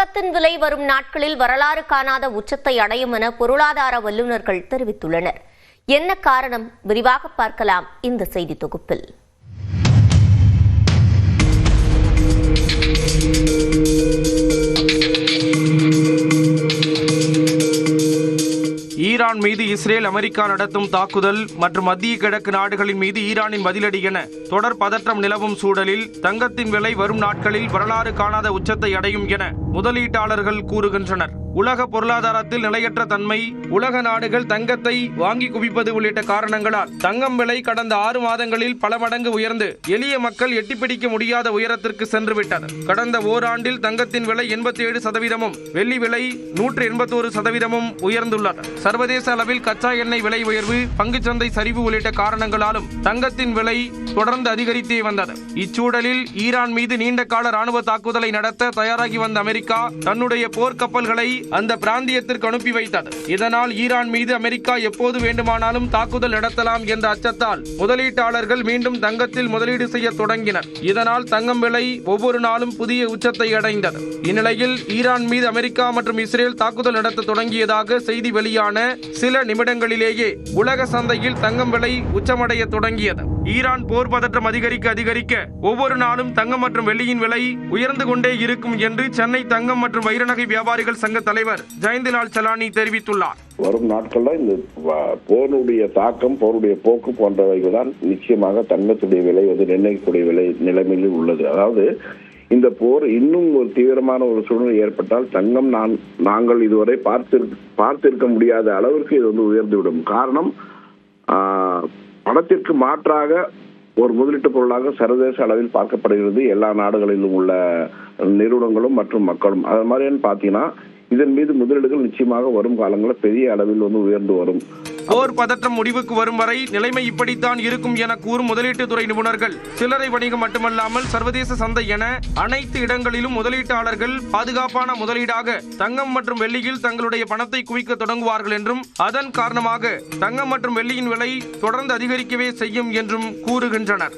தங்கத்தின் விலை வரும் நாட்களில் வரலாறு காணாத உச்சத்தை அடையும் என பொருளாதார வல்லுநர்கள் தெரிவித்துள்ளனர். என்ன காரணம்? விரிவாக பார்க்கலாம் இந்த செய்தி தொகுப்பில். ஈரான் மீது இஸ்ரேல், அமெரிக்கா நடத்தும் தாக்குதல் மற்றும் மத்திய கிழக்கு நாடுகளின் மீது ஈரானின் பதிலடி என தொடர் பதற்றம் நிலவும் சூழலில் தங்கத்தின் விலை வரும் நாட்களில் வரலாறு காணாத உச்சத்தை அடையும் என முதலீட்டாளர்கள் கூறுகின்றனர். உலக பொருளாதாரத்தில் நிலையற்ற தன்மை, உலக நாடுகள் தங்கத்தை வாங்கி குவிப்பது உள்ளிட்ட காரணங்களால் தங்கம் விலை கடந்த 6 மாதங்களில் பல மடங்கு உயர்ந்து எளிய மக்கள் எட்டிப்பிடிக்க முடியாத உயரத்திற்கு சென்றுவிட்டது. கடந்த ஓராண்டில் தங்கத்தின் விலை 87%, வெள்ளி விலை 181% உயர்ந்துள்ளது. சர்வதேச அளவில் கச்சா எண்ணெய் விலை உயர்வு, பங்குச்சந்தை சரிவு உள்ளிட்ட காரணங்களாலும் தங்கத்தின் விலை தொடர்ந்து அதிகரித்தே வந்தது. இச்சூழலில் ஈரான் மீது நீண்ட கால ராணுவ தாக்குதலை நடத்த தயாராகி வந்த அமெரிக்கா தன்னுடைய போர்க்கப்பல்களை அந்த பிராந்தியத்திற்கு அனுப்பி வைத்தது. இதனால் ஈரான் மீது அமெரிக்கா எப்போது வேண்டுமானாலும் தாக்குதல் நடத்தலாம் என்ற அச்சத்தால் முதலீட்டாளர்கள் மீண்டும் தங்கத்தில் முதலீடு செய்ய தொடங்கினர். இதனால் தங்கம் விலை ஒவ்வொரு நாளும் புதிய உச்சத்தை அடைந்தது. இந்நிலையில் ஈரான் மீது அமெரிக்கா மற்றும் இஸ்ரேல் தாக்குதல் நடத்த தொடங்கியதாக செய்தி வெளியான சில நிமிடங்களிலேயே உலக சந்தையில் தங்கம் விலை உச்சமடைய தொடங்கியது. ஈரான் போர் பதற்றம் அதிகரிக்க ஒவ்வொரு நாளும் தங்கம் மற்றும் வெள்ளியின் விலை உயர்ந்து கொண்டே இருக்கும் என்று சென்னை தங்கம் மற்றும் வைரநகை வியாபாரிகள் சங்க தலைவர் ஜெயந்த்லால் சலானி தெரிவித்துள்ளார். வரும் நாட்கள்ல இந்த போருடைய தாக்கம், போருடைய போக்கு போன்றவைகள் தான் நிச்சயமாக தங்கத்துடைய விலை நிர்ணயிக்கக்கூடிய விலை நிலைமையில் உள்ளது. அதாவது இந்த போர் இன்னும் ஒரு தீவிரமான ஒரு சூழ்நிலை ஏற்பட்டால் தங்கம் நாங்கள் இதுவரை பார்த்திருக்க முடியாத அளவிற்கு இது உயர்ந்துவிடும். காரணம், பணத்திற்கு மாற்றாக ஒரு முதலீட்டு பொருளாக சர்வதேச அளவில் பார்க்கப்படுகிறது எல்லா நாடுகளிலும் உள்ள நிறுவனங்களும் மற்றும் மக்களும். அது மாதிரின்னு பாத்தீங்கன்னா இதன் மீது முதலீடுகள் நிச்சயமாக வரும் காலங்களில் பெரிய அளவில் உயர்ந்து வரும். போர் பதற்றம் முடிவுக்கு வரும் வரை நிலைமை இப்படித்தான் இருக்கும் என கூறும் முதலீட்டுத்துறை நிபுணர்கள், சில்லறை வணிகம் மட்டுமல்லாமல் சர்வதேச சந்தை என அனைத்து இடங்களிலும் முதலீட்டாளர்கள் பாதுகாப்பான முதலீடாக தங்கம் மற்றும் வெள்ளியில் தங்களுடைய பணத்தை குவிக்க தொடங்குவார்கள் என்றும், அதன் காரணமாக தங்கம் மற்றும் வெள்ளியின் விலை தொடர்ந்து அதிகரிக்கவே செய்யும் என்றும் கூறுகின்றனர்.